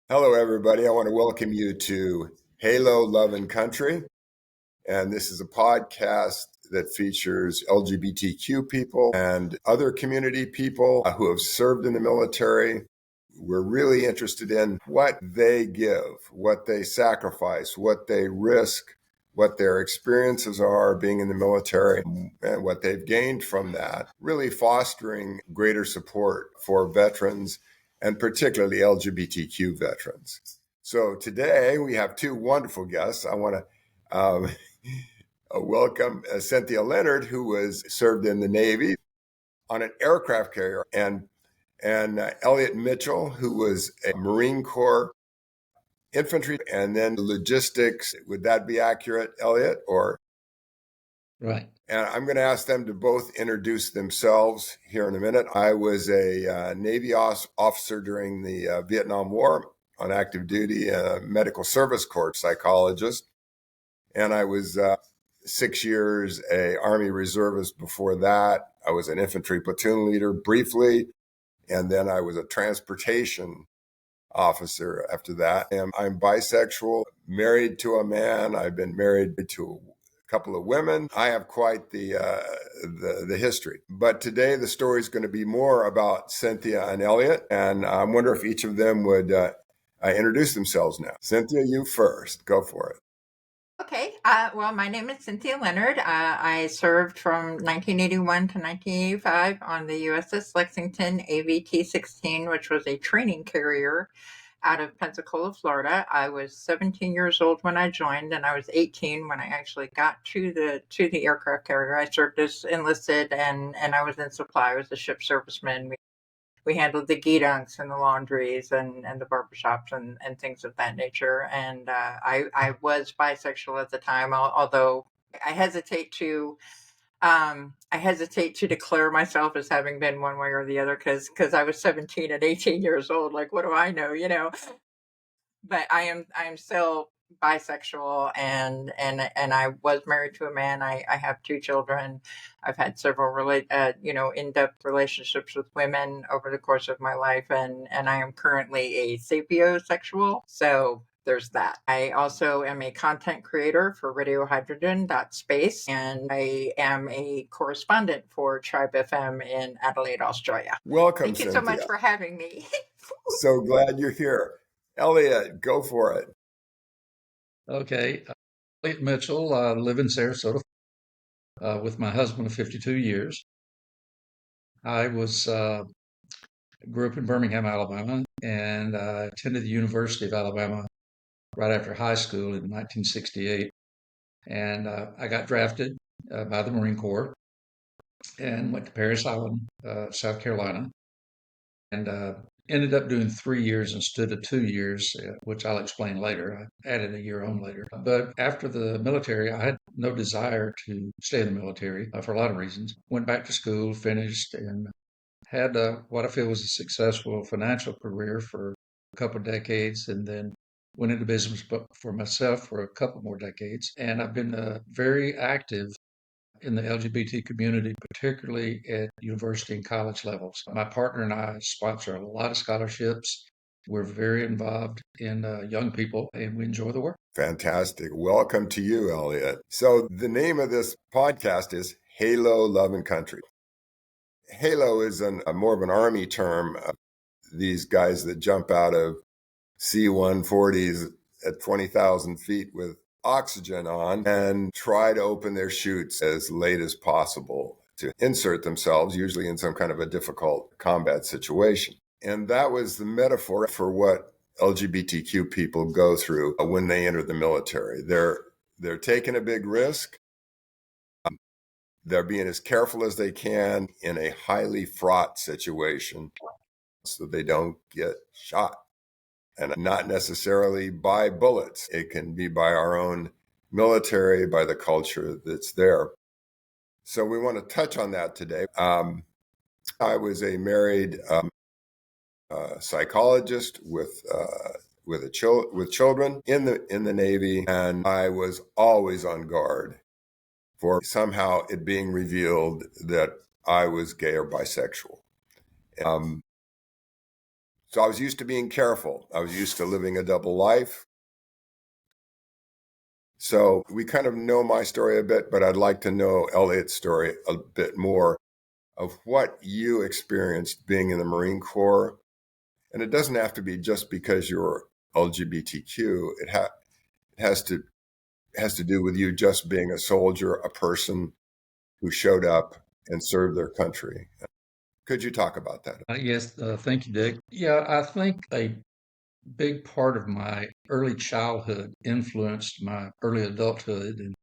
Hello, everybody. I want to welcome you to Halo, Love, and Country. And this is a podcast that features LGBTQ people and other community people who have served in the military. We're really interested in what they give, what they sacrifice, what they risk, what their experiences are being in the military, and what they've gained from that, really fostering greater support for veterans and particularly LGBTQ veterans. So today we have two wonderful guests. I want to welcome Cynthia Leonard, who was served in the Navy on an aircraft carrier, and Elliott Mitchell, who was a Marine Corps infantry, and then logistics. Would that be accurate, Elliott? Or right? And I'm going to ask them to both introduce themselves here in a minute. I was a Navy officer during the Vietnam War on active duty, a medical service corps psychologist, and I was 6 years a Army reservist before that. I was an infantry platoon leader briefly, and then I was a transportation officer after that. And I'm bisexual, married to a man. I've been married to a couple of women. I have quite the history. But today the story is going to be more about Cynthia and Elliott, and I wonder if each of them would introduce themselves now. Cynthia, you first. Go for it. Okay. Well, my name is Cynthia Leonard. I served from 1981 to 1985 on the USS Lexington AVT-16, which was a training carrier out of Pensacola, Florida. I was 17 years old when I joined, and I was 18 when I actually got to the aircraft carrier. I served as enlisted, and I was in supply. I was a ship serviceman. We handled the gidunks and the laundries and the barbershops and things of that nature. And I was bisexual at the time, although I hesitate to declare myself as having been one way or the other because I was 17 and 18 years old. Like, what do I know, But I am still bisexual, and I was married to a man. I have two children. I've had several in-depth relationships with women over the course of my life, and I am currently a sapiosexual. So there's that. I also am a content creator for radiohydrogen.space, and I am a correspondent for Tribe FM in Adelaide, Australia. Welcome, Thank you Cynthia. so much for having me. So glad you're here. Elliott, go for it. Okay. Elliott Mitchell. I live in Sarasota with my husband of 52 years. I grew up in Birmingham, Alabama, and I attended the University of Alabama right after high school in 1968. And I got drafted by the Marine Corps and went to Parris Island, South Carolina, and ended up doing 3 years instead of 2 years, which I'll explain later. I added a year on later. But after the military, I had no desire to stay in the military for a lot of reasons. Went back to school, finished, and had what I feel was a successful financial career for a couple of decades, and then went into business for myself for a couple more decades. And I've been very active in the LGBT community, particularly at university and college levels. My partner and I sponsor a lot of scholarships. We're very involved in young people, and we enjoy the work. Fantastic. Welcome to you, Elliott. So the name of this podcast is Halo, Love, and Country. Halo is more of an Army term. These guys that jump out of C-140s at 20,000 feet with oxygen on and try to open their chutes as late as possible to insert themselves, usually in some kind of a difficult combat situation. And that was the metaphor for what LGBTQ people go through when they enter the military. They're taking a big risk. They're being as careful as they can in a highly fraught situation so they don't get shot. And not necessarily by bullets. It can be by our own military, by the culture that's there. So we want to touch on that today. I was a married psychologist with children in the Navy, and I was always on guard for somehow it being revealed that I was gay or bisexual. So I was used to being careful. I was used to living a double life. So we kind of know my story a bit, but I'd like to know Elliott's story a bit more of what you experienced being in the Marine Corps. And it doesn't have to be just because you're LGBTQ. It has to do with you just being a soldier, a person who showed up and served their country. Could you talk about that? Yes, thank you, Dick. Yeah, I think a big part of my early childhood influenced my early adulthood, and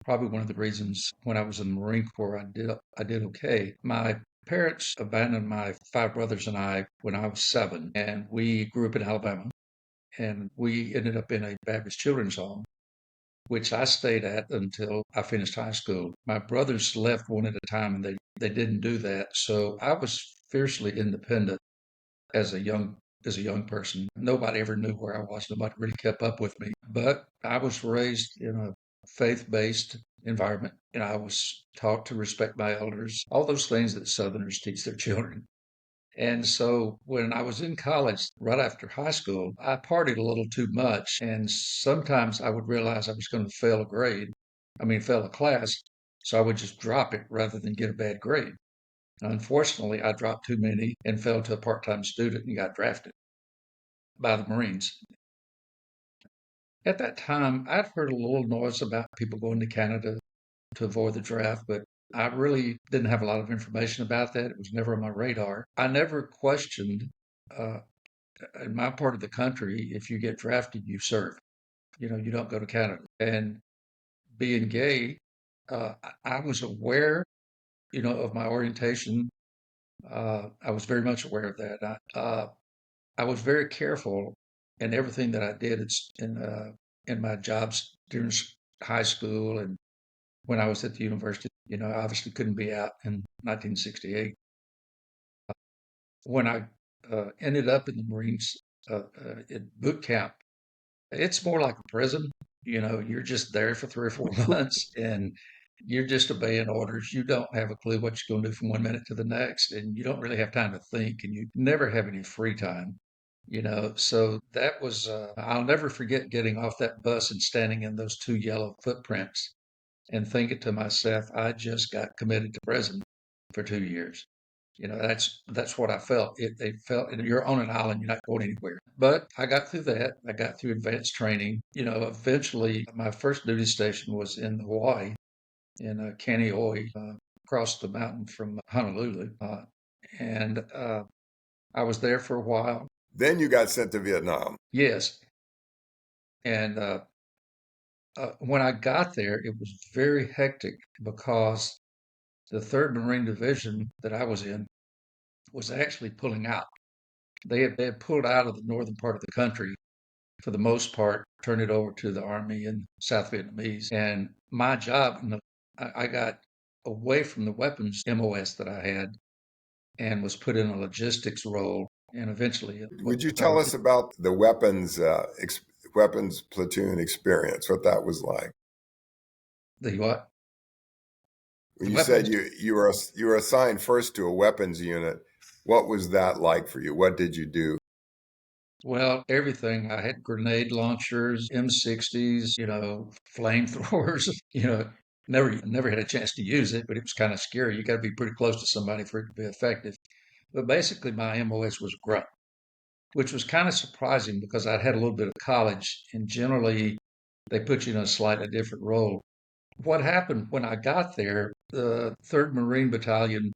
probably one of the reasons when I was in the Marine Corps I did okay. My parents abandoned my five brothers and I when I was 7, and we grew up in Alabama, and we ended up in a Baptist children's home, which I stayed at until I finished high school. My brothers left one at a time, and they didn't do that, so I was fiercely independent as a young person. Nobody ever knew where I was. Nobody really kept up with me. But I was raised in a faith-based environment, and I was taught to respect my elders, all those things that Southerners teach their children. And so when I was in college, right after high school, I partied a little too much. And sometimes I would realize I was going to fail a class. So I would just drop it rather than get a bad grade. Unfortunately, I dropped too many and fell to a part-time student and got drafted by the Marines. At that time, I'd heard a little noise about people going to Canada to avoid the draft, but I really didn't have a lot of information about that. It was never on my radar. I never questioned, uh, in my part of the country, if you get drafted, you serve. You don't go to Canada. And being gay, I was aware, of my orientation. I was very much aware of that. I was very careful in everything that I did in my jobs during high school and when I was at the university. I obviously couldn't be out in 1968. When I ended up in the Marines at boot camp, it's more like a prison. You're just there for 3 or 4 months and you're just obeying orders. You don't have a clue what you're going to do from one minute to the next, and you don't really have time to think, and you never have any free time. So that was, I'll never forget getting off that bus and standing in those two yellow footprints and thinking to myself, I just got committed to prison for 2 years. That's what I felt. They felt you're on an island, you're not going anywhere. But I got through that. I got through advanced training. Eventually, my first duty station was in Hawaii, in Kaneohe, across the mountain from Honolulu, and I was there for a while. Then you got sent to Vietnam. Yes, and when I got there, it was very hectic because the 3rd Marine Division that I was in was actually pulling out. They had pulled out of the northern part of the country for the most part, turned it over to the Army and South Vietnamese. And my job, I got away from the weapons MOS that I had and was put in a logistics role. And eventually, Would you tell us about the weapons platoon experience? What that was like? The what? When The you weapons. said you were assigned first to a weapons unit, what was that like for you? What did you do? Well, everything. I had grenade launchers, M60s, flamethrowers, never had a chance to use it, but it was kind of scary. You got to be pretty close to somebody for it to be effective. But basically, my MOS was grunt, which was kind of surprising because I'd had a little bit of college, and generally they put you in a slightly different role. What happened when I got there, the 3rd Marine Battalion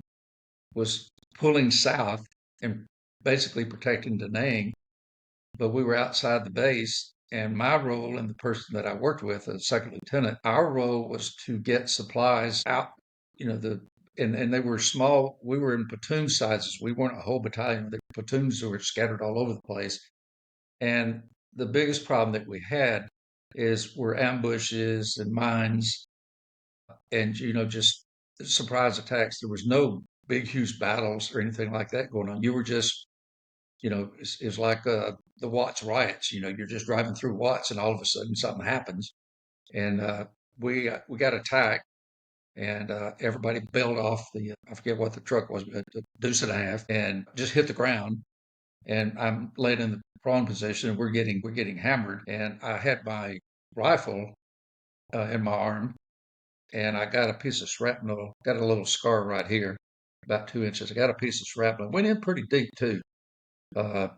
was pulling south and basically protecting Da Nang. but we were outside the base. And my role and the person that I worked with, a second lieutenant, our role was to get supplies out, and they were small. We were in platoon sizes. We weren't a whole battalion. The platoons were scattered all over the place. And the biggest problem that we had is were ambushes and mines and, just surprise attacks. There was no big, huge battles or anything like that going on. You were just, it's like the Watts riots. You're just driving through Watts and all of a sudden something happens. And we got attacked and everybody bailed off I forget what the truck was, but the deuce and a half, and just hit the ground. And I'm laid in the prone position, and we're getting hammered. And I had my rifle in my arm, and I got a piece of shrapnel, got a little scar right here, about 2 inches. I got a piece of shrapnel. Went in pretty deep too. Uh,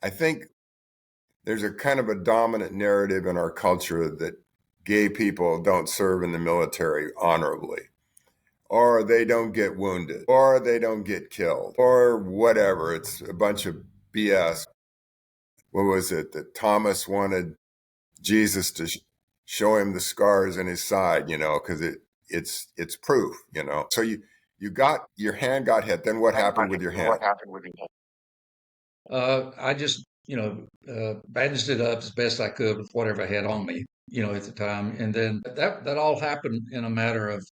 I think there's a kind of a dominant narrative in our culture that gay people don't serve in the military honorably, or they don't get wounded, or they don't get killed, or whatever. It's a bunch of BS. What was it that Thomas wanted Jesus to show him the scars in his side, because it's proof, So you got your hand got hit. Then what happened with your hand? I just, bandaged it up as best I could with whatever I had on me, at the time. And then that all happened in a matter of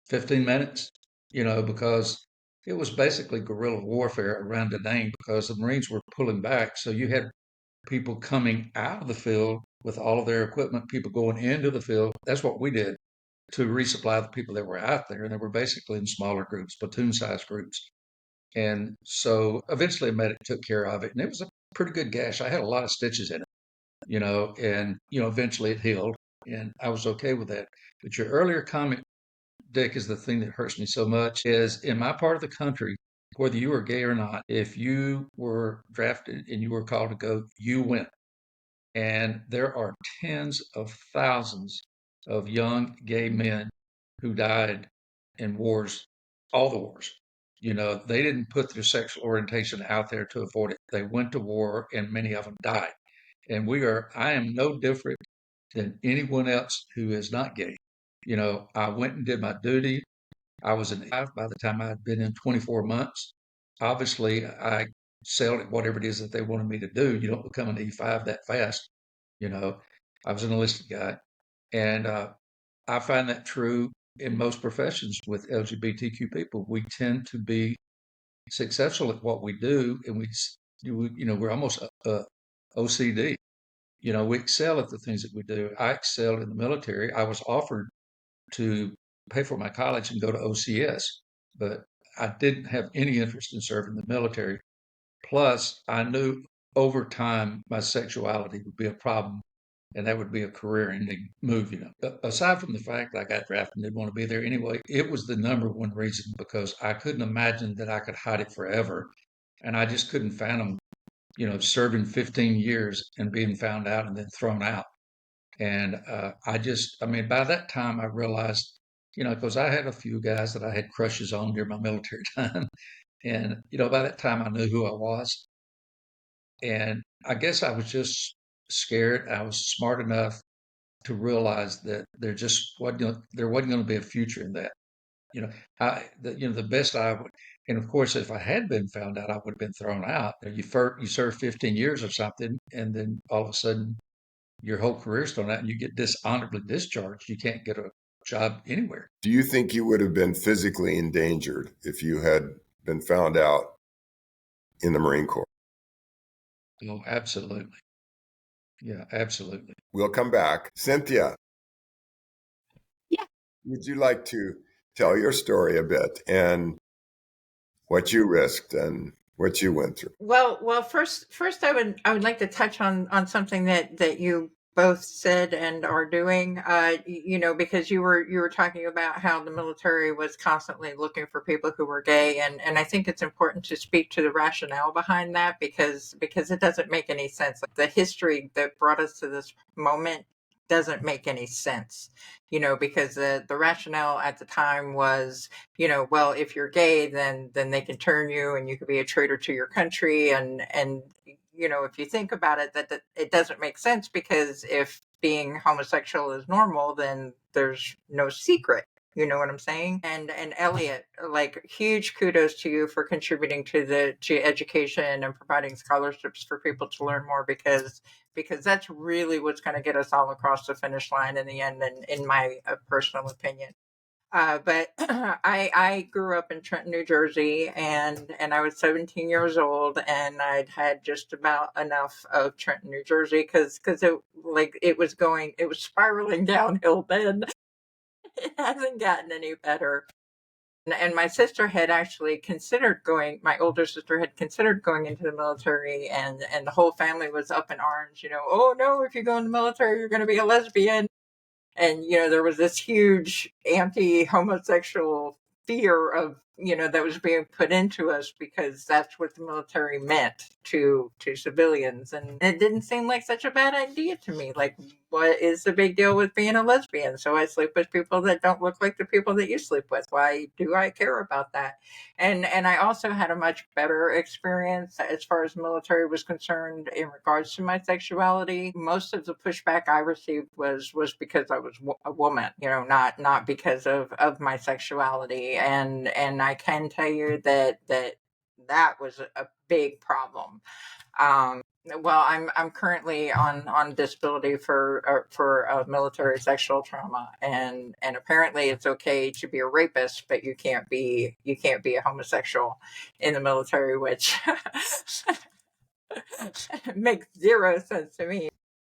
15 minutes, because it was basically guerrilla warfare around the name because the Marines were pulling back. So you had people coming out of the field with all of their equipment, people going into the field. That's what we did to resupply the people that were out there. And they were basically in smaller groups, platoon sized groups. And so eventually medic took care of it. And it was a pretty good gash. I had a lot of stitches in it, and, eventually it healed and I was okay with that. But your earlier comment, Dick, is the thing that hurts me so much is in my part of the country, whether you were gay or not, if you were drafted and you were called to go, you went. And there are tens of thousands of young gay men who died in wars, all the wars. They didn't put their sexual orientation out there to avoid it. They went to war and many of them died. And I am no different than anyone else who is not gay. I went and did my duty. I was in five by the time I had been in 24 months. Obviously, I excelled at whatever it is that they wanted me to do. You don't become an E5 that fast. You know, I was an enlisted guy. And I find that true in most professions with LGBTQ people. We tend to be successful at what we do, and we're almost OCD. We excel at the things that we do. I excelled in the military. I was offered to pay for my college and go to OCS, but I didn't have any interest in serving the military. Plus, I knew over time my sexuality would be a problem and that would be a career-ending move. Aside from the fact that I got drafted and didn't want to be there anyway, it was the number one reason because I couldn't imagine that I could hide it forever. And I just couldn't fathom, serving 15 years and being found out and then thrown out. And by that time I realized, because I had a few guys that I had crushes on during my military time. And, by that time I knew who I was. And I guess I was just scared. I was smart enough to realize that there wasn't going to be a future in that. The best I would, and of course, if I had been found out, I would have been thrown out. You serve 15 years or something, and then all of a sudden your whole career's thrown out and you get dishonorably discharged. You can't get a job anywhere. Do you think you would have been physically endangered if you had been found out in the Marine Corps? Oh, absolutely. Yeah, absolutely. We'll come back. Cynthia. Yeah. Would you like to tell your story a bit and what you risked and what you went through? Well, first, I would like to touch on something that you both said and are doing. Because you were talking about how the military was constantly looking for people who were gay, and I think it's important to speak to the rationale behind that because it doesn't make any sense. Like the history that brought us to this moment doesn't make any sense, because the rationale at the time was, well, if you're gay, then they can turn you and you could be a traitor to your country. And if you think about it, that it doesn't make sense, because if being homosexual is normal, then there's no secret. You know what I'm saying? And Elliott, like, huge kudos to you for contributing to education and providing scholarships for people to learn more, because that's really what's going to get us all across the finish line in the end, and in my personal opinion. But I grew up in Trenton, New Jersey, and I was 17 years old, and I'd had just about enough of Trenton, New Jersey, because it was spiraling downhill then. It hasn't gotten any better. And my sister had actually considered going, my older sister had considered going into the military, and the whole family was up in arms, oh no, if you go in the military, you're going to be a lesbian. And, there was this huge anti-homosexual fear of, that was being put into us, because that's what the military meant to civilians. And it didn't seem like such a bad idea to me. Like, what is the big deal with being a lesbian? So I sleep with people that don't look like the people that you sleep with. Why do I care about that? And I also had a much better experience as far as military was concerned in regards to my sexuality. Most of the pushback I received was because I was a woman, not because of my sexuality. And I can tell you that was a big problem. Well, I'm currently on disability for military sexual trauma, and apparently it's okay to be a rapist, but you can't be a homosexual in the military, which makes zero sense to me.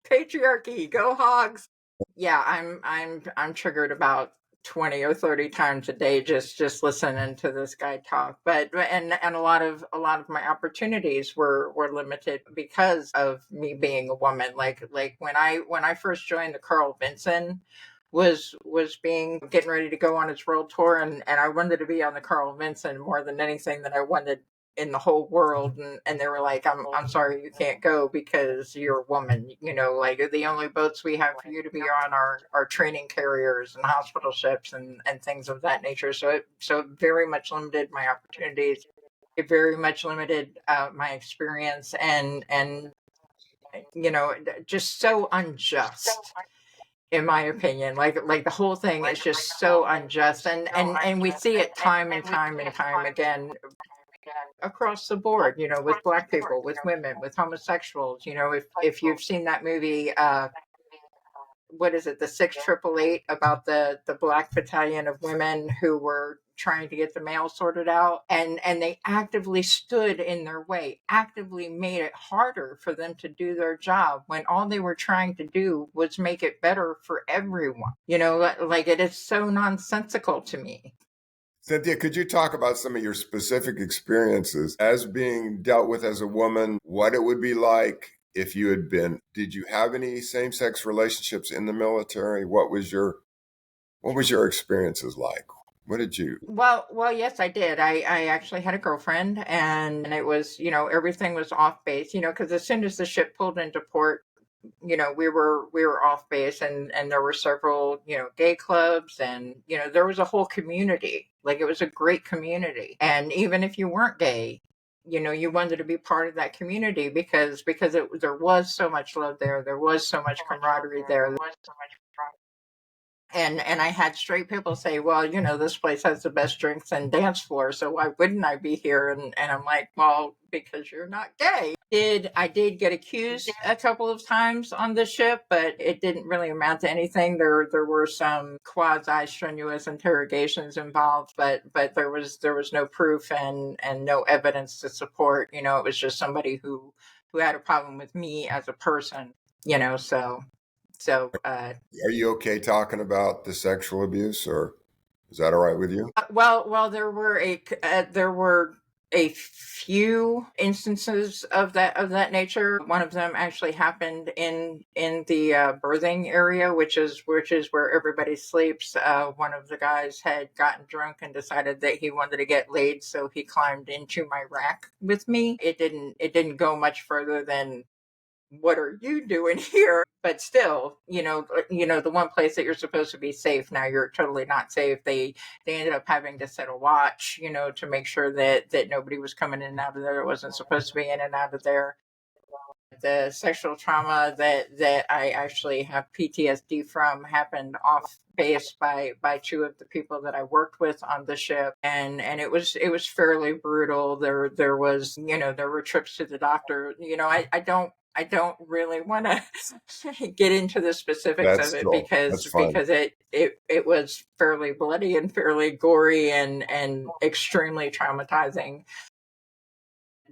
Patriarchy, go hogs! Yeah, I'm triggered about 20 or 30 times a day just listening to this guy talk. But and a lot of my opportunities were limited because of me being a woman. Like when I first joined the Carl Vinson was getting ready to go on its world tour, and I wanted to be on the Carl Vinson more than anything that I wanted in the whole world. And they were like, I'm sorry, you can't go because you're a woman. Like, the only boats we have for you to be on are training carriers and hospital ships and things of that nature. So it very much limited my opportunities. It very much limited my experience, and just so unjust, in my opinion. Like the whole thing is just so unjust, and we see it time and time and time again across the board, with Black people, with women, with homosexuals. If you've seen that movie, what is it, the 6888, about the Black battalion of women who were trying to get the mail sorted out, and they actively stood in their way, actively made it harder for them to do their job, when all they were trying to do was make it better for everyone. Like, it is so nonsensical to me. Cynthia, could you talk about some of your specific experiences as being dealt with as a woman, what it would be like if you had been? Did you have any same-sex relationships in the military? What was your experiences like? What did you? Well, yes, I did. I actually had a girlfriend, and it was, everything was off base, because as soon as the ship pulled into port, we were off base, and there were several, gay clubs, and, there was a whole community. Like, it was a great community. And even if you weren't gay, you wanted to be part of that community, because there was so much love there. There was so much camaraderie there. And I had straight people say, well, this place has the best drinks and dance floor, so why wouldn't I be here? And I'm like, well, because you're not gay. I did get accused a couple of times on the ship, but it didn't really amount to anything. There were some quasi strenuous interrogations involved, but there was no proof and no evidence to support. It was just somebody who had a problem with me as a person. So, Are you okay talking about the sexual abuse, or is that all right with you? well, there were a few instances of that nature. One of them actually happened in the birthing area, which is where everybody sleeps. One of the guys had gotten drunk and decided that he wanted to get laid, so he climbed into my rack with me. It didn't go much further than what are you doing here? But still, the one place that you're supposed to be safe, now you're totally not safe. They ended up having to set a watch, to make sure that nobody was coming in and out of there. It wasn't supposed to be in and out of there. The sexual trauma that I actually have PTSD from happened off base by two of the people that I worked with on the ship, and it was fairly brutal. There was, there were trips to the doctor. I don't really want to get into the specifics That's of it cool. That's because fine. it was fairly bloody and fairly gory and extremely traumatizing.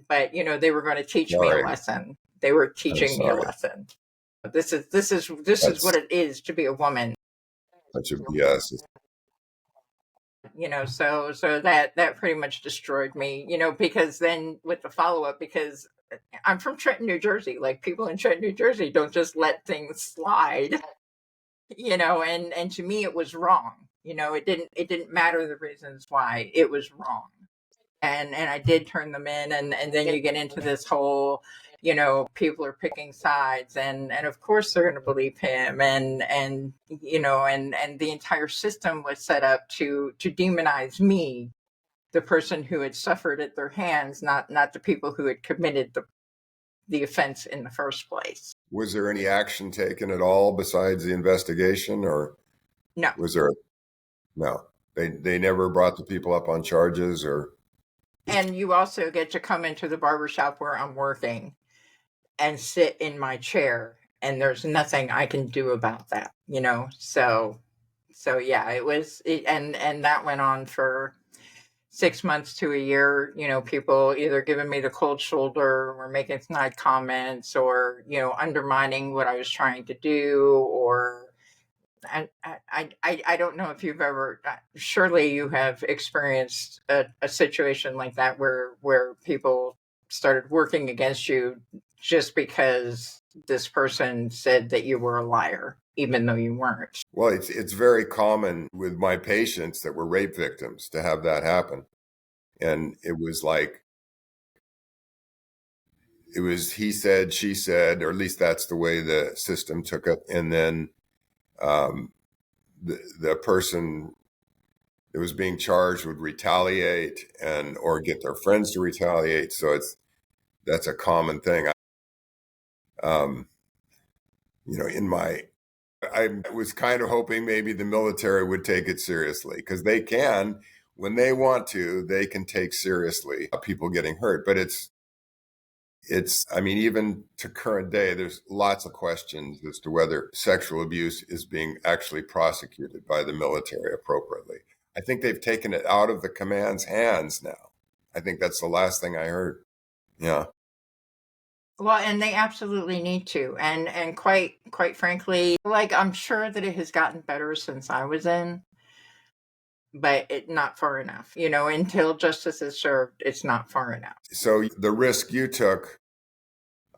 But they were going to teach me a Sorry. lesson. They were I'm teaching me a sorry. lesson. This is what That's it is to be a woman. such a BS. So that pretty much destroyed me. Because then with the follow up, because I'm from Trenton, New Jersey. Like, people in Trenton, New Jersey don't just let things slide. And to me it was wrong. It didn't matter the reasons why, it was wrong. And I did turn them in, and then you get into this whole, people are picking sides, and of course they're going to believe him, and the entire system was set up to demonize me, the person who had suffered at their hands, not the people who had committed the offense in the first place. Was there any action taken at all besides the investigation, or No. was there? No, they never brought the people up on charges, or And you also get to come into the barbershop where I'm working and sit in my chair, and there's nothing I can do about that. So yeah, and that went on for 6 months to a year. People either giving me the cold shoulder or making snide comments, or undermining what I was trying to do, or I don't know if you've ever, surely you have experienced a situation like that where people started working against you just because this person said that you were a liar, even though you weren't. well, it's very common with my patients that were rape victims to have that happen, and it was like it was he said, she said, or at least that's the way the system took it, and then the person that was being charged would retaliate or get their friends to retaliate. So that's a common thing. Um, I was kind of hoping maybe the military would take it seriously, because they can, when they want to, they can take seriously people getting hurt. But I mean, even to current day, there's lots of questions as to whether sexual abuse is being actually prosecuted by the military appropriately. I think they've taken it out of the command's hands now. I think that's the last thing I heard. Yeah. Well, and they absolutely need to. And quite frankly, like, I'm sure that it has gotten better since I was in, but not far enough. Until justice is served, it's not far enough. So the risk you took,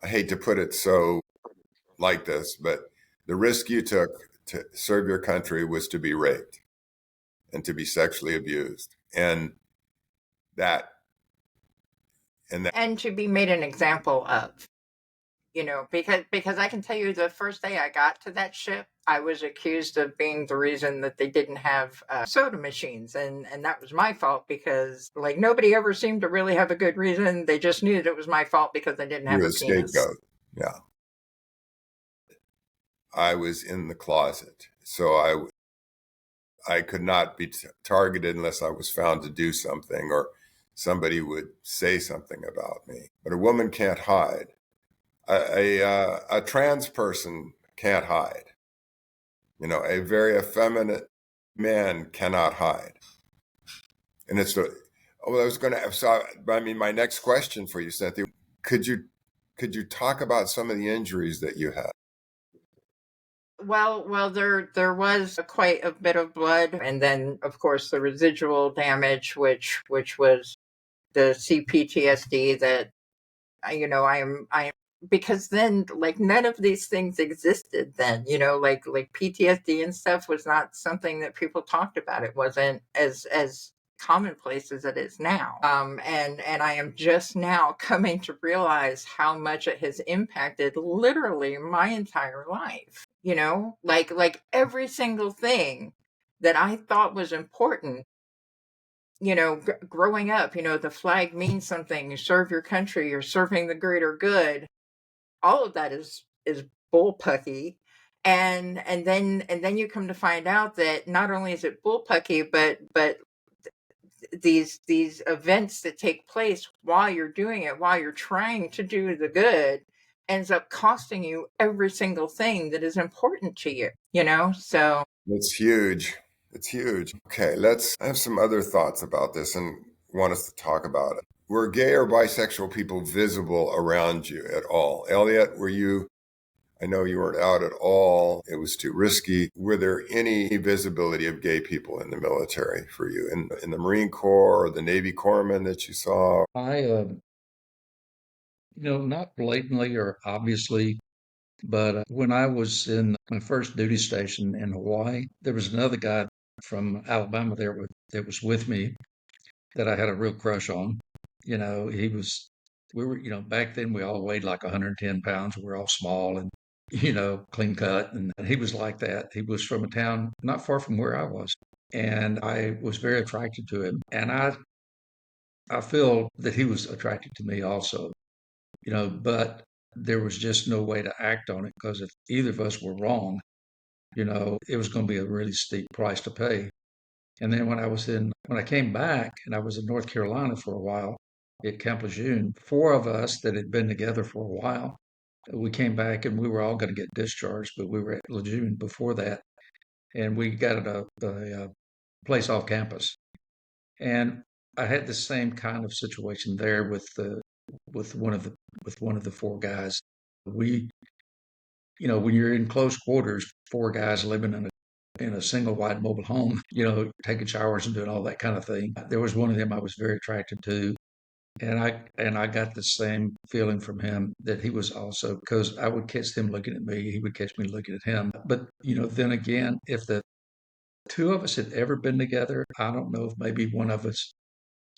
I hate to put it so like this, but the risk you took to serve your country was to be raped and to be sexually abused, that and to be made an example of. Because I can tell you, the first day I got to that ship, I was accused of being the reason that they didn't have soda machines, and that was my fault, because, like, nobody ever seemed to really have a good reason. They just knew that it was my fault because I didn't have you a a penis. scapegoat. Yeah. I was in the closet, so I could not be targeted unless I was found to do something or somebody would say something about me. But a woman can't hide. A trans person can't hide. A very effeminate man cannot hide. And I was going to. So, I mean, my next question for you, Cynthia, could you talk about some of the injuries that you had? Well, there was quite a bit of blood, and then of course the residual damage, which was the CPTSD that I am, because then, like, none of these things existed then. Like PTSD and stuff was not something that people talked about. It wasn't as commonplace as it is now. And I am just now coming to realize how much it has impacted literally my entire life. Like every single thing that I thought was important. Growing up, the flag means something. You serve your country. You're serving the greater good. All of that is bullpucky. And then you come to find out that not only is it bullpucky, but these events that take place while you're doing it, while you're trying to do the good, ends up costing you every single thing that is important to you. So It's huge. It's huge. Okay, I have some other thoughts about this and want us to talk about it. Were gay or bisexual people visible around you at all? Elliott, I know you weren't out at all. It was too risky. Were there any visibility of gay people in the military for you, in the Marine Corps or the Navy corpsmen that you saw? Not blatantly or obviously, but when I was in my first duty station in Hawaii, there was another guy from Alabama that was with me that I had a real crush on. We were, back then we all weighed like 110 pounds. We were all small and, clean cut. And he was like that. He was from a town not far from where I was. And I was very attracted to him. And I feel that he was attracted to me also, but there was just no way to act on it because if either of us were wrong, it was going to be a really steep price to pay. And then when I came back and I was in North Carolina for a while at Camp Lejeune, four of us that had been together for a while, we came back and we were all going to get discharged, but we were at Lejeune before that. And we got at a place off campus. And I had the same kind of situation there with one of the four guys. We, when you're in close quarters, four guys living in a single wide mobile home, taking showers and doing all that kind of thing. There was one of them I was very attracted to. And I got the same feeling from him that he was also, because I would catch him looking at me, he would catch me looking at him. But, then again, if the two of us had ever been together, I don't know if maybe one of us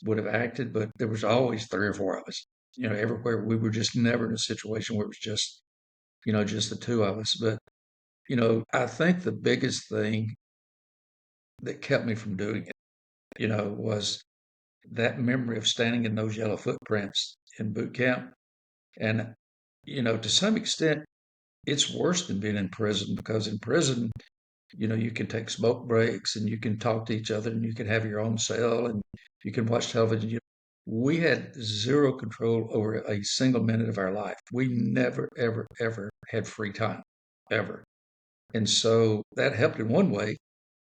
would have acted, but there was always three or four of us, everywhere. We were just never in a situation where it was just the two of us. But, I think the biggest thing that kept me from doing it, was that memory of standing in those yellow footprints in boot camp. And, to some extent, it's worse than being in prison because in prison, you can take smoke breaks and you can talk to each other and you can have your own cell and you can watch television. We had zero control over a single minute of our life. We never, ever, ever had free time, ever. And so that helped in one way,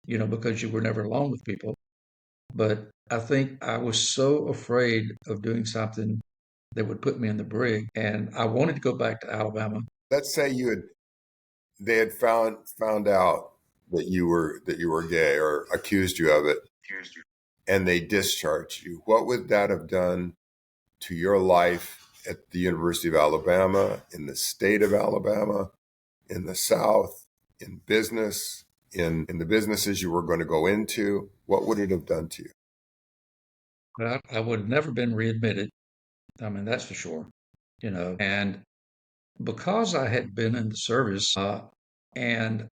because you were never alone with people. But I think I was so afraid of doing something that would put me in the brig, and I wanted to go back to Alabama. Let's say they had found out that you were gay or accused you of it, and they discharged you. What would that have done to your life at the University of Alabama, in the state of Alabama, in the South, in business, in the businesses you were going to go into? What would it have done to you? But I would have never been readmitted. I mean, that's for sure, And because I had been in the service, and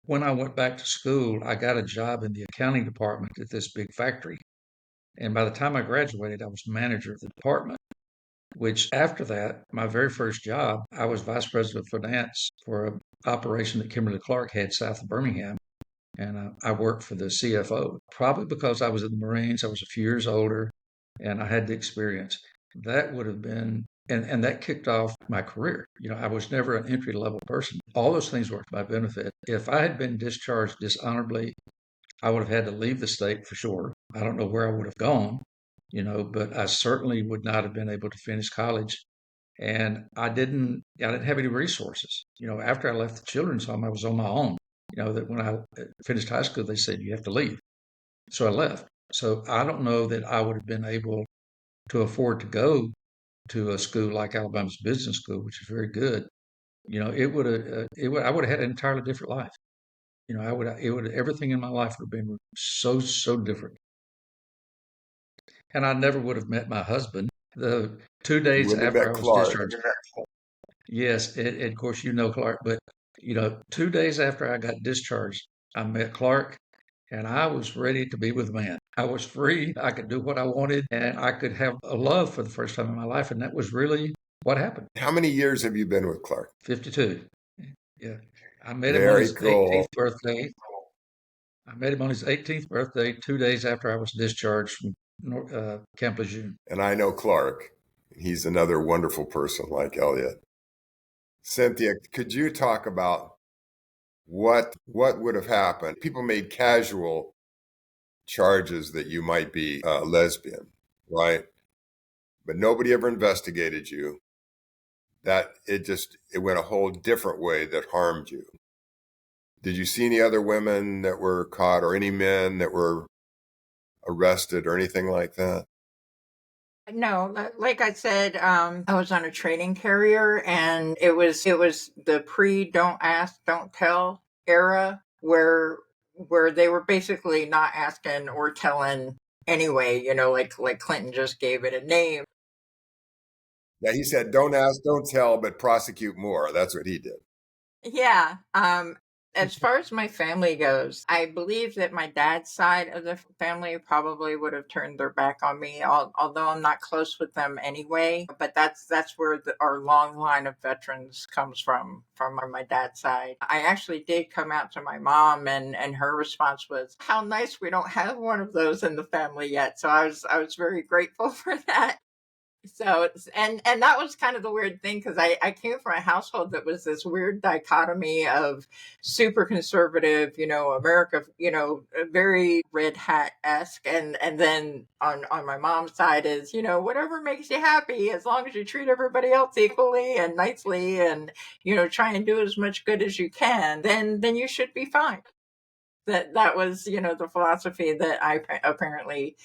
when I went back to school, I got a job in the accounting department at this big factory. And by the time I graduated, I was manager of the department, which after that, my very first job, I was vice president of finance for an operation that Kimberly Clark had south of Birmingham. And I worked for the CFO, probably because I was in the Marines. I was a few years older and I had the experience. That would have been, and that kicked off my career. I was never an entry level person. All those things worked to my benefit. If I had been discharged dishonorably, I would have had to leave the state for sure. I don't know where I would have gone, but I certainly would not have been able to finish college. And I didn't have any resources. After I left the children's home, I was on my own. That when I finished high school, they said you have to leave. So I left. So I don't know that I would have been able to afford to go to a school like Alabama's business school, which is very good. I would have had an entirely different life. Everything in my life would have been so, so different. and I never would have met my husband. The 2 You days wouldn't have after met I was Clark. discharged, yes, of course, Clark, but 2 days after I got discharged, I met Clark, and I was ready to be with man. I was free. I could do what I wanted, and I could have a love for the first time in my life, and that was really what happened. How many years have you been with Clark? 52. Yeah. I met him on Very his cool. 18th birthday. I met him on his 18th birthday, 2 days after I was discharged from Camp Lejeune. And I know Clark. He's another wonderful person like Elliott. Cynthia, could you talk about what would have happened? People made casual charges that you might be a lesbian, right? But nobody ever investigated you. That it went a whole different way that harmed you. Did you see any other women that were caught or any men that were arrested or anything like that? No, like I said, I was on a training carrier, and it was the pre "don't ask, don't tell" era where they were basically not asking or telling anyway. Like Clinton just gave it a name. Yeah, he said, don't ask, don't tell, but prosecute more. That's what he did. Yeah. As far as my family goes, I believe that my dad's side of the family probably would have turned their back on me, although I'm not close with them anyway. But that's where our long line of veterans comes from my dad's side. I actually did come out to my mom, and her response was, "How nice we don't have one of those in the family yet." So I was very grateful for that. And that was kind of the weird thing, because I came from a household that was this weird dichotomy of super conservative, America, very red hat esque, and then on my mom's side is, whatever makes you happy, as long as you treat everybody else equally and nicely, and try and do as much good as you can, then you should be fine. That was the philosophy that I apparently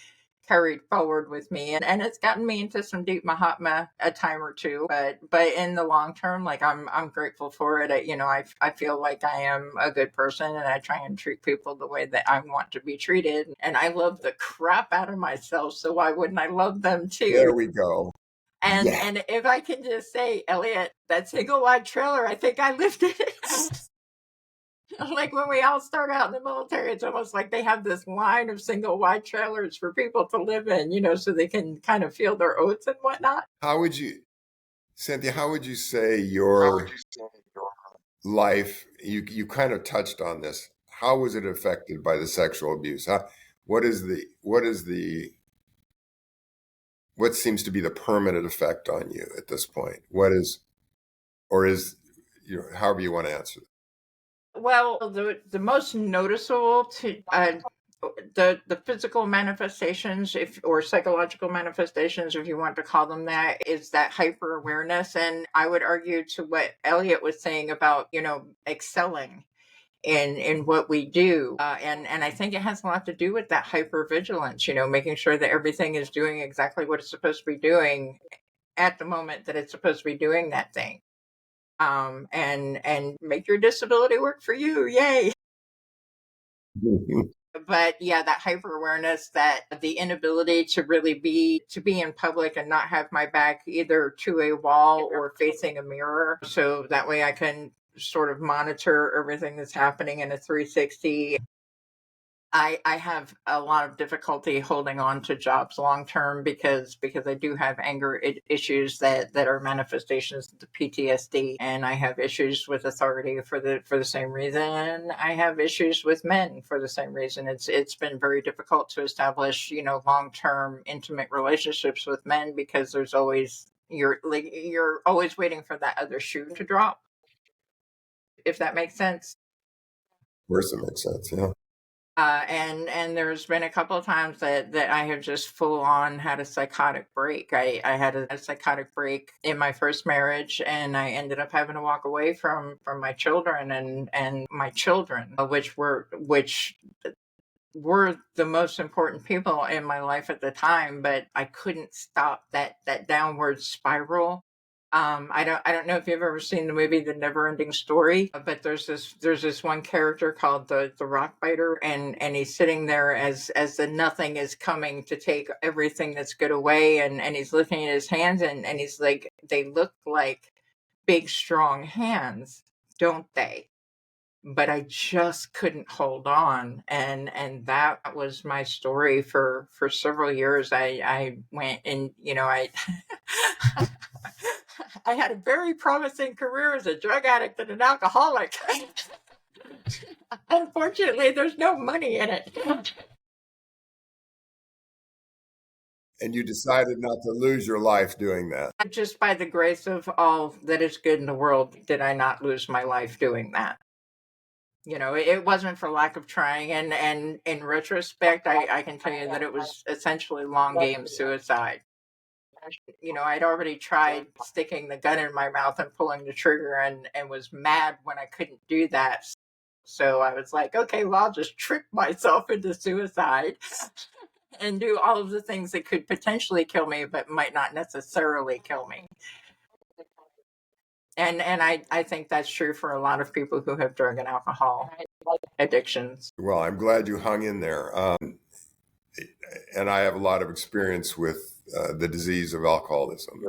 carried forward with me, and it's gotten me into some deep Mahatma a time or two, but in the long term, like, I'm grateful for it. I feel like I am a good person, and I try and treat people the way that I want to be treated, and I love the crap out of myself, so why wouldn't I love them too? There we go. And Yeah. and if I can just say, Elliott, that single wide trailer, I think I lifted it. Like when we all start out in the military, it's almost like they have this line of single wide trailers for people to live in, so they can kind of feel their oats and whatnot. Cynthia, how would you say your life, you kind of touched on this. How was it affected by the sexual abuse? What seems to be the permanent effect on you at this point? However you want to answer it. Well, the most noticeable to the physical manifestations, or psychological manifestations, if you want to call them that, is that hyper awareness. And I would argue to what Elliott was saying about excelling in what we do, and I think it has a lot to do with that hyper vigilance. Making sure that everything is doing exactly what it's supposed to be doing at the moment that it's supposed to be doing that thing. And make your disability work for you. Yay. But yeah, that hyper awareness, that the inability to really be in public and not have my back either to a wall or facing a mirror, so that way I can sort of monitor everything that's happening in a 360. I have a lot of difficulty holding on to jobs long term, because I do have anger issues that are manifestations of the PTSD, and I have issues with authority for the same reason. I have issues with men for the same reason. It's been very difficult to establish long term intimate relationships with men, because there's always you're always waiting for that other shoe to drop, if that makes sense. Of course, it makes sense. Yeah. And there's been a couple of times that I have just full on had a psychotic break. I had a psychotic break in my first marriage, and I ended up having to walk away from my children, and my children, which were the most important people in my life at the time. But I couldn't stop that downward spiral I don't know if you've ever seen the movie The Never Ending Story, but there's this one character called the rock biter, and he's sitting there as the nothing is coming to take everything that's good away, and he's looking at his hands, and he's like, they look like big strong hands, don't they? But I just couldn't hold on, and that was my story for several years. I went and I I had a very promising career as a drug addict and an alcoholic. Unfortunately, there's no money in it. And you decided not to lose your life doing that. Just by the grace of all that is good in the world, did I not lose my life doing that. It wasn't for lack of trying. And in retrospect, I can tell you that it was essentially long game suicide. I'd already tried sticking the gun in my mouth and pulling the trigger, and was mad when I couldn't do that. So I was like, okay, well, I'll just trick myself into suicide and do all of the things that could potentially kill me, but might not necessarily kill me. And I think that's true for a lot of people who have drug and alcohol addictions. Well, I'm glad you hung in there. And I have a lot of experience with the disease of alcoholism.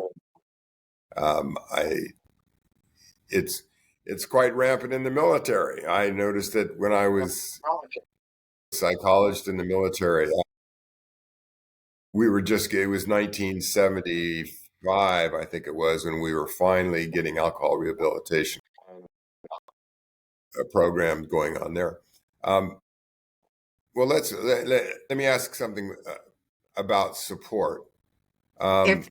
It's quite rampant in the military. I noticed that when I was a psychologist in the military. It was 1975, I think it was, when we were finally getting alcohol rehabilitation program going on there. Well, let me ask something about support. Yeah,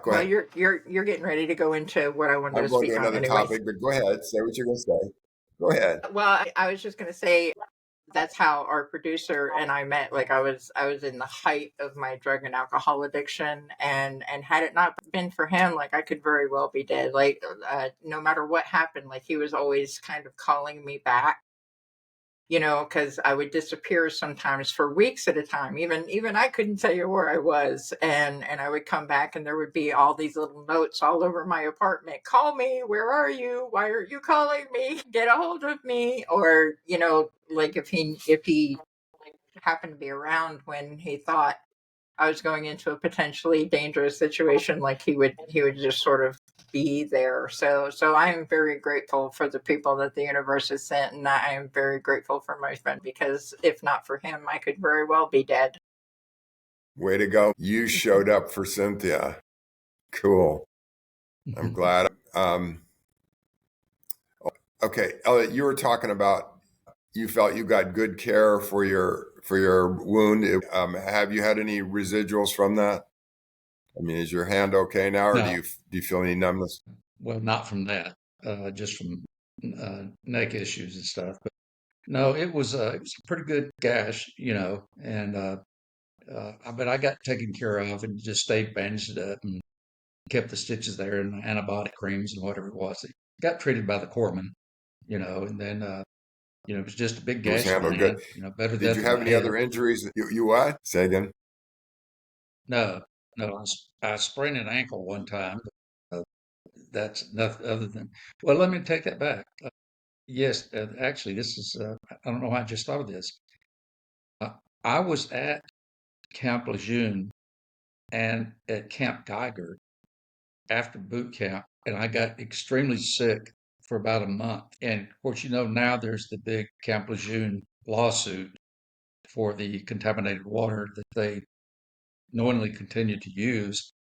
go well, ahead. you're getting ready to go into what I wanted I'm to going speak to on another anyways. topic, but go ahead. Say what you're going to say. Go ahead. Well, I was just going to say that's how our producer and I met. Like I was in the height of my drug and alcohol addiction, and had it not been for him, like I could very well be dead. Like no matter what happened, like he was always kind of calling me back. Because I would disappear sometimes for weeks at a time. Even I couldn't tell you where I was, and I would come back, and there would be all these little notes all over my apartment. Call me. Where are you? Why aren't you calling me? Get a hold of me. Or like if he happened to be around when he thought I was going into a potentially dangerous situation, like he would just sort of be there. So I am very grateful for the people that the universe has sent, and I am very grateful for my friend, because if not for him, I could very well be dead. Way to go. You showed up for Cynthia. Cool. I'm glad. Okay, Elliott, you were talking about you felt you got good care for your wound. Have you had any residuals from that? I mean, is your hand okay now, or No. do you feel any numbness? Well, not from that, just from neck issues and stuff. But no, it was a pretty good gash, and but I got taken care of and just stayed bandaged up and kept the stitches there and antibiotic creams and whatever it was. It got treated by the corpsman, and then it was just a big It was gash on my handled good. hand, better Did that you than have my any head. other injuries? You what? Say again. No, I sprained an ankle one time. Uh, that's nothing other than, well, let me take that back. Yes, actually, this is, I don't know why I just thought of this. I was at Camp Lejeune and at Camp Geiger after boot camp, and I got extremely sick for about a month. And of course, now there's the big Camp Lejeune lawsuit for the contaminated water that they knowingly continued to use.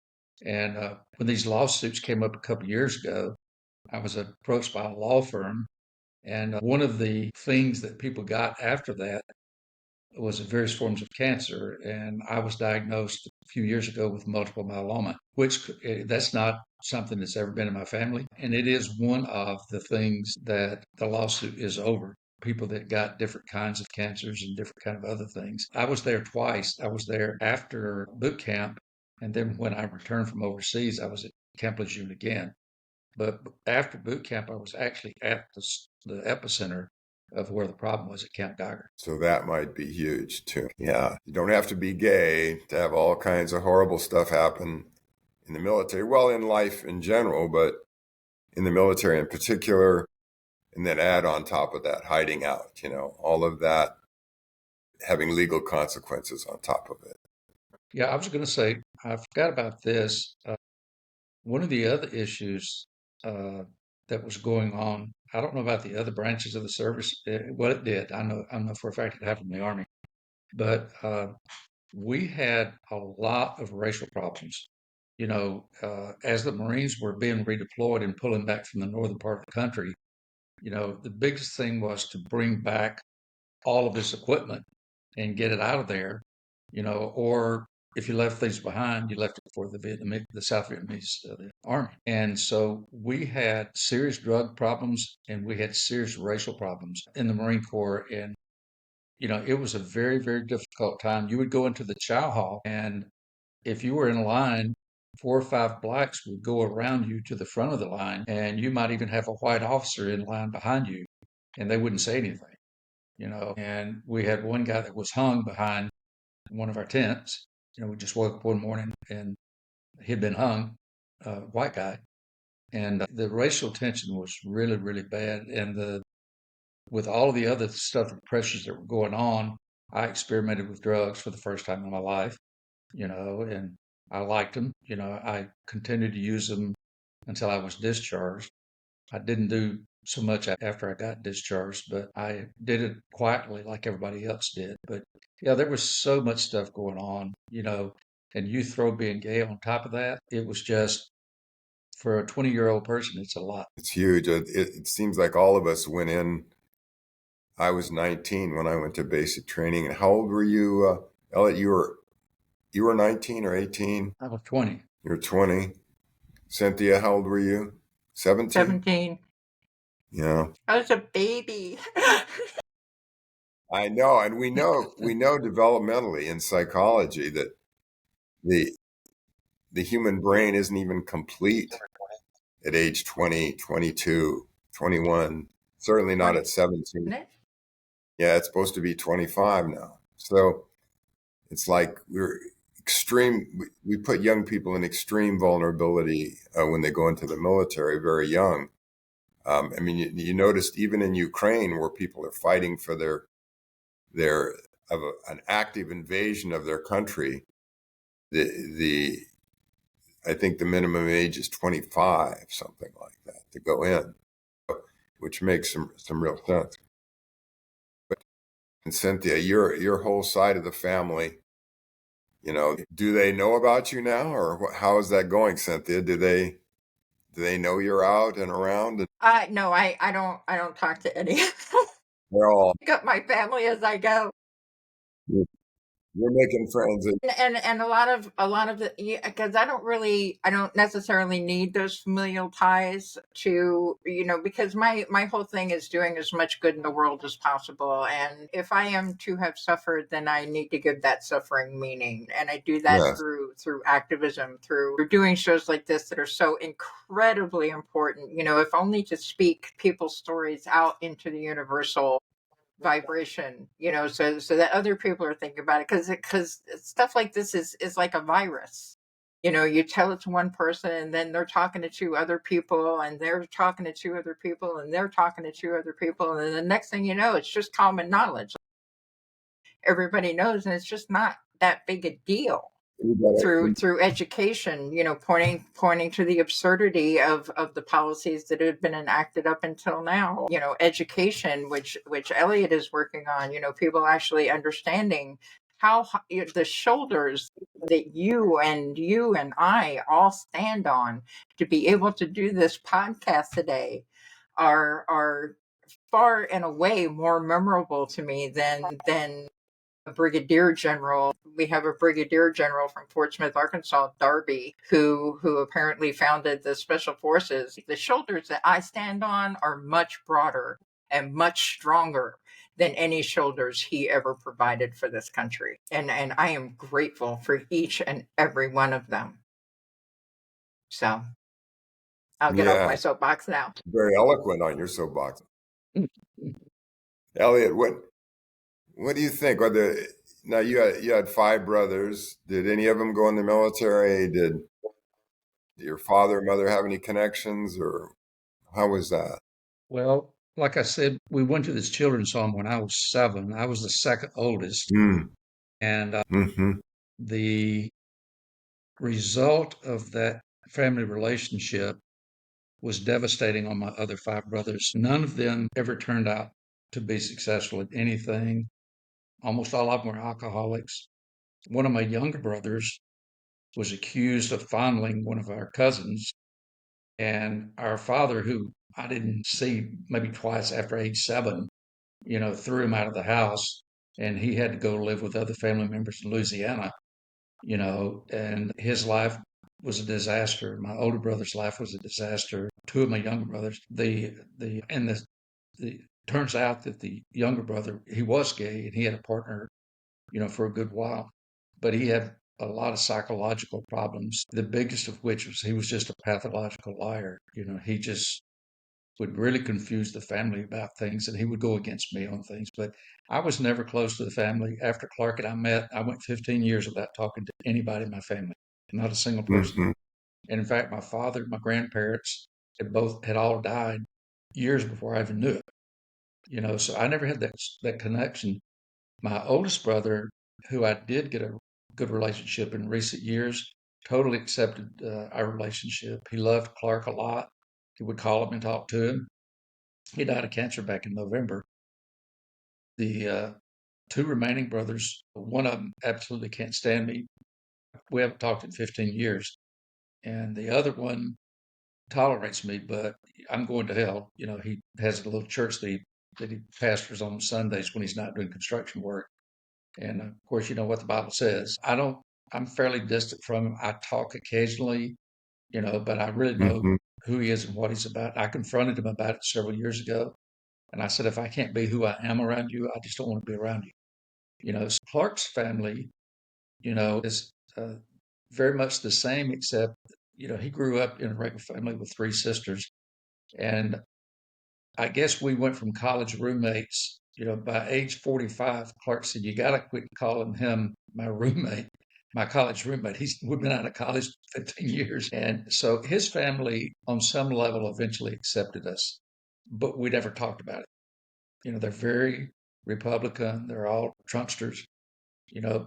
And when these lawsuits came up a couple of years ago, I was approached by a law firm. And one of the things that people got after that was various forms of cancer. And I was diagnosed a few years ago with multiple myeloma, which that's not something that's ever been in my family. And it is one of the things that the lawsuit is over. People that got different kinds of cancers and different kind of other things. I was there twice. I was there after boot camp, and then when I returned from overseas, I was at Camp Lejeune again. But after boot camp, I was actually at the epicenter of where the problem was at Camp Geiger. So that might be huge too. Yeah, you don't have to be gay to have all kinds of horrible stuff happen in the military, well, in life in general, but in the military in particular, and then add on top of that, hiding out, all of that, having legal consequences on top of it. Yeah, I was going to say, I forgot about this. One of the other issues that was going on, I don't know about the other branches of the service. Well, it did. I know for a fact it happened in the Army, but we had a lot of racial problems. As the Marines were being redeployed and pulling back from the northern part of the country, the biggest thing was to bring back all of this equipment and get it out of there, or if you left things behind, you left it for the South Vietnamese the army. And so we had serious drug problems and we had serious racial problems in the Marine Corps. And, it was a very, very difficult time. You would go into the chow hall, and if you were in line, 4 or 5 blacks would go around you to the front of the line, and you might even have a white officer in line behind you, and they wouldn't say anything. And we had one guy that was hung behind one of our tents. We just woke up one morning and he'd been hung, white guy. And the racial tension was really, really bad. And with all the other stuff and pressures that were going on, I experimented with drugs for the first time in my life, and I liked them. I continued to use them until I was discharged. I didn't do so much after I got discharged, but I did it quietly like everybody else did. But yeah, there was so much stuff going on, and you throw being gay on top of that, it was just, for a 20-year-old person, it's a lot. It's huge. It seems like all of us went in. I was 19 when I went to basic training. And how old were you, Elliott? You were 19 or 18? I was 20. You were 20. Cynthia, how old were you? 17? 17. Yeah. I was a baby. I know. And we know developmentally in psychology that the human brain isn't even complete at age 20, 22, 21, certainly not at 17. Yeah, it's supposed to be 25 now. So it's like we put young people in extreme vulnerability when they go into the military very young. I mean, you noticed even in Ukraine, where people are fighting for an active invasion of their country, I think the minimum age is 25, something like that, to go in, which makes some real sense. And Cynthia, your whole side of the family, do they know about you now, or how is that going, Cynthia? Do they know you're out and around? No, I don't talk to any. They're all Pick up my family as I go. you're making friends. And a lot of the, because I don't necessarily need those familial ties to, because my whole thing is doing as much good in the world as possible. And if I am to have suffered, then I need to give that suffering meaning. And I do that Yes. through activism, through doing shows like this that are so incredibly important, if only to speak people's stories out into the universal vibration, so that other people are thinking about it, because stuff like this is like a virus. You tell it to one person, and then they're talking to 2 other people, and they're talking to 2 other people, and they're talking to 2 other people, and then the next thing you know, it's just common knowledge. Everybody knows, and it's just not that big a deal. Through education, pointing to the absurdity of the policies that have been enacted up until now. Education, which Elliott is working on. People actually understanding how the shoulders that you and I all stand on to be able to do this podcast today are far and away more memorable to me than a brigadier general. We have a brigadier general from Fort Smith, Arkansas, Darby, who apparently founded the special forces. The shoulders that I stand on are much broader and much stronger than any shoulders he ever provided for this country. And I am grateful for each and every one of them. So I'll get off my soapbox now. Very eloquent on your soapbox. Elliott, what do you think? Now you had 5 brothers. Did any of them go in the military? Did your father or mother have any connections, or how was that? Well, like I said, we went to this children's home when I was 7. I was the second oldest, Mm. and Hmm. the result of that family relationship was devastating on my other 5 brothers. None of them ever turned out to be successful at anything. Almost all of them were alcoholics. One of my younger brothers was accused of fondling one of our cousins, and our father, who I didn't see maybe twice after age 7, threw him out of the house, and he had to go live with other family members in Louisiana, and his life was a disaster. My older brother's life was a disaster. Two of my younger brothers, the turns out that the younger brother, he was gay and he had a partner, for a good while, but he had a lot of psychological problems. The biggest of which was he was just a pathological liar. He just would really confuse the family about things, and he would go against me on things. But I was never close to the family. After Clark and I met, I went 15 years without talking to anybody in my family, not a single person. Hmm. And in fact, my father, my grandparents had all died years before I even knew it. So I never had that connection. My oldest brother, who I did get a good relationship in recent years, totally accepted our relationship. He loved Clark a lot. He would call him and talk to him. He died of cancer back in November. The two remaining brothers, one of them absolutely can't stand me. We haven't talked in 15 years. And the other one tolerates me, but I'm going to hell. He has a little church that he pastors on Sundays when he's not doing construction work. And of course, you know what the Bible says. I'm fairly distant from him. I talk occasionally, but I really know Hmm. who he is and what he's about. I confronted him about it several years ago. And I said, if I can't be who I am around you, I just don't want to be around you. So Clark's family, is very much the same, except, he grew up in a regular family with 3 sisters. And I guess we went from college roommates. By age 45, Clark said, you got to quit calling him my roommate, my college roommate. We've been out of college 15 years. And so his family, on some level, eventually accepted us, but we never talked about it. They're very Republican. They're all Trumpsters,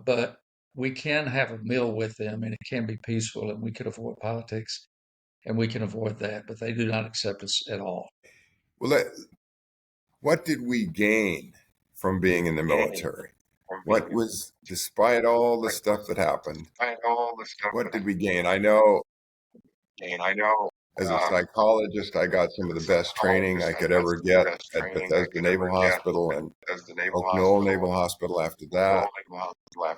but we can have a meal with them and it can be peaceful and we can avoid politics and we can avoid that, but they do not accept us at all. Well, what did we gain from being in the military? What was, despite all the stuff that happened, what did we gain? I know as a psychologist, I got some of the best training I could ever get at Bethesda Naval Hospital and Oak Knoll Naval Hospital after that.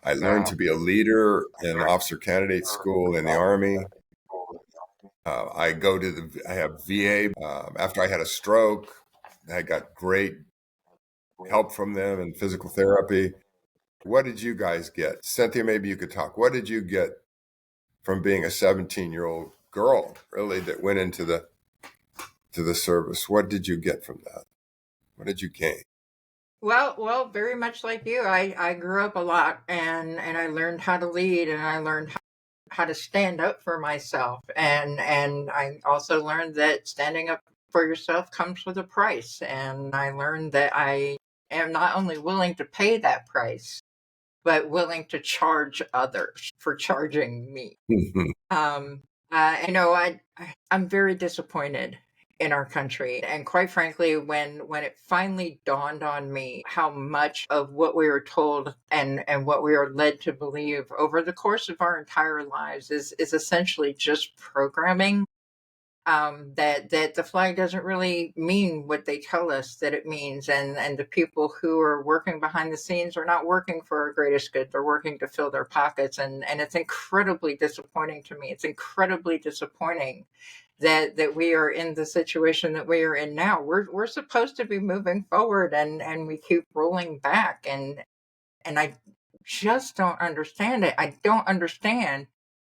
I learned to be a leader in officer candidate school in the Army. I have VA. After I had a stroke, I got great help from them in physical therapy. What did you guys get? Cynthia, maybe you could talk. What did you get from being a 17-year-old girl, really, that went into the service? What did you get from that? What did you gain? Well, very much like you, I grew up a lot, and I learned how to lead, and I learned how to stand up for myself, and I also learned that standing up for yourself comes with a price, and I learned that I am not only willing to pay that price, but willing to charge others for charging me. Um, I'm very disappointed in our country, and quite frankly, when it finally dawned on me how much of what we were told and what we are led to believe over the course of our entire lives is essentially just programming. That the flag doesn't really mean what they tell us that it means, and the people who are working behind the scenes are not working for our greatest good. They're working to fill their pockets, and it's incredibly disappointing to me. It's incredibly disappointing that we are in the situation that we are in now. We're supposed to be moving forward, and we keep rolling back, and I just don't understand it. I don't understand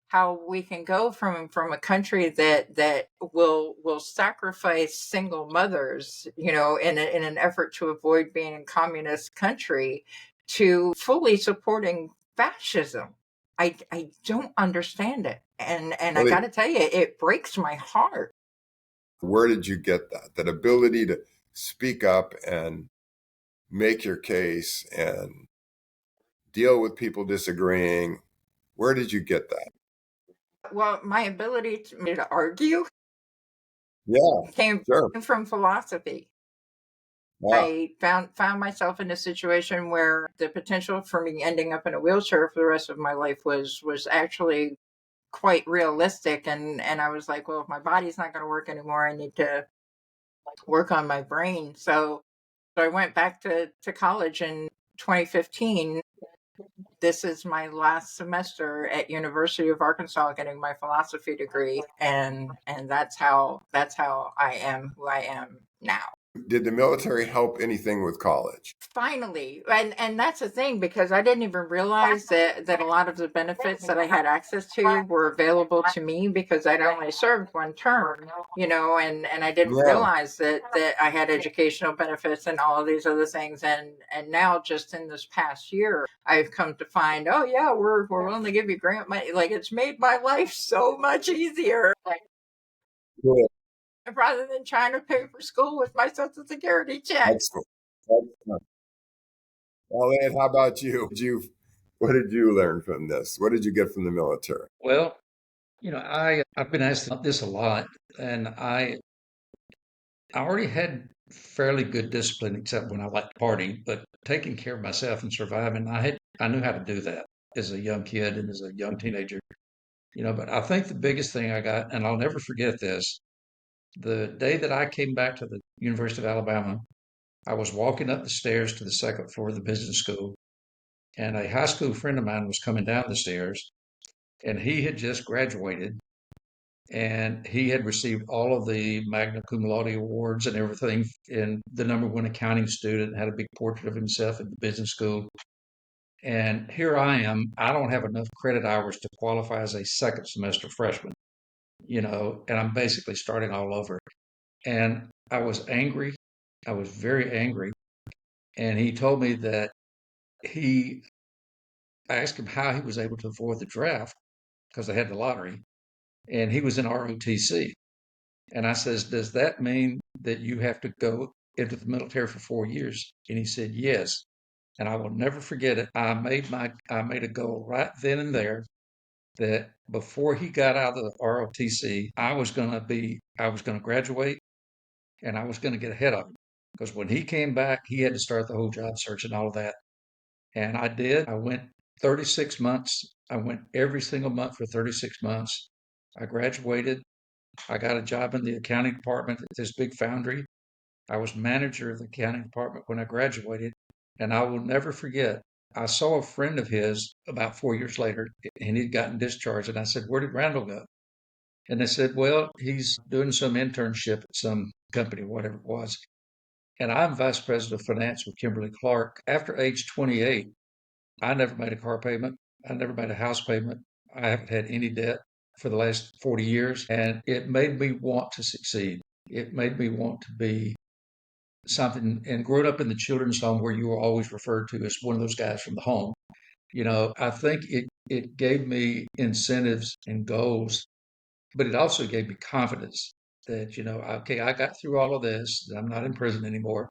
how we can go from a country that will sacrifice single mothers, in an effort to avoid being a communist country, to fully supporting fascism. I don't understand it. And I Well, got to tell you, it breaks my heart. where did you get that? That ability to speak up and make your case and deal with people disagreeing. Where did you get that? Well, my ability to argue Yeah, came sure. from philosophy. Wow. I found myself in a situation where the potential for me ending up in a wheelchair for the rest of my life was actually quite realistic, and I was like, well, if my body's not going to work anymore, I need to work on my brain. So I went back to college in 2015. This is my last semester at University of Arkansas getting my philosophy degree, and that's how I am who I am now. Did the military help anything with college? Finally, and that's the thing, because I didn't even realize that a lot of the benefits that I had access to were available to me because I'd only served one term, and I didn't Yeah. realize that I had educational benefits and all of these other things, and now just in this past year I've come to find, oh yeah, we're willing to give you grant money. Like, it's made my life so much easier, Good. rather than trying to pay for school with my Social Security check. Excellent. Excellent. Elliot, how about you? What did you learn from this? What did you get from the military? Well, I've been asked this a lot, and I already had fairly good discipline, except when I liked partying, but taking care of myself and surviving, I knew how to do that as a young kid and as a young teenager. But I think the biggest thing I got, and I'll never forget this, the day that I came back to the University of Alabama, I was walking up the stairs to the second floor of the business school, and a high school friend of mine was coming down the stairs, and he had just graduated, and he had received all of the magna cum laude awards and everything, and the number one accounting student, had a big portrait of himself at the business school. And here I am, I don't have enough credit hours to qualify as a second semester freshman, and I'm basically starting all over. And I was angry. I was very angry. And he told me that I asked him how he was able to avoid the draft because they had the lottery, and he was in ROTC. And I says, does that mean that you have to go into the military for 4 years? And he said, yes. And I will never forget it. I made a goal right then and there that before he got out of the ROTC, I was going to graduate, and I was going to get ahead of him. Because when he came back, he had to start the whole job search and all of that. And I did. I went 36 months. I went every single month for 36 months. I graduated. I got a job in the accounting department at this big foundry. I was manager of the accounting department when I graduated. And I will never forget, I saw a friend of his about 4 years later, and he'd gotten discharged. And I said, where did Randall go? And they said, well, he's doing some internship at some company, whatever it was. And I'm vice president of finance with Kimberly Clark. After age 28, I never made a car payment. I never made a house payment. I haven't had any debt for the last 40 years. And it made me want to succeed. It made me want to be something. And growing up in the children's home where you were always referred to as one of those guys from the home, I think it gave me incentives and goals, but it also gave me confidence that, okay, I got through all of this. I'm not in prison anymore.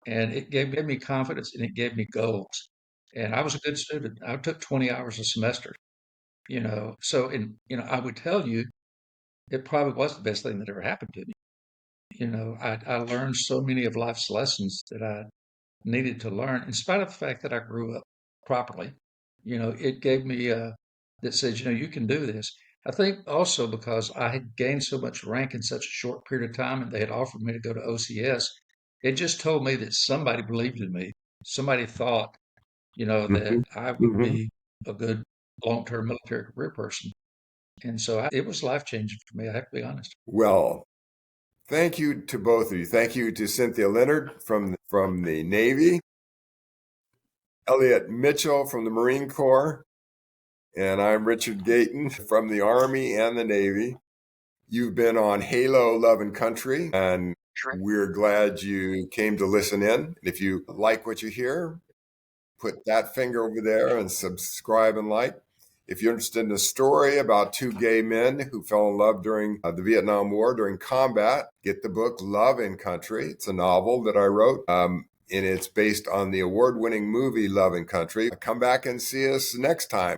And it gave me confidence, and it gave me goals. And I was a good student. I took 20 hours a semester, So, I would tell you it probably was the best thing that ever happened to me. I learned so many of life's lessons that I needed to learn, in spite of the fact that I grew up properly. It gave me that says, you can do this. I think also because I had gained so much rank in such a short period of time, and they had offered me to go to OCS, it just told me that somebody believed in me. Somebody thought, that Hmm. I would Hmm. be a good long-term military career person. And so it was life-changing for me, I have to be honest. Well, thank you to both of you. Thank you to Cynthia Leonard from the Navy, Elliott Mitchell from the Marine Corps, and I'm Richard Gayton from the Army and the Navy. You've been on Halo Love and Country, and we're glad you came to listen in. If you like what you hear, put that finger over there and subscribe and like. If you're interested in a story about two gay men who fell in love during the Vietnam War, during combat, get the book Love in Country. It's a novel that I wrote. And it's based on the award-winning movie Love in Country. Come back and see us next time.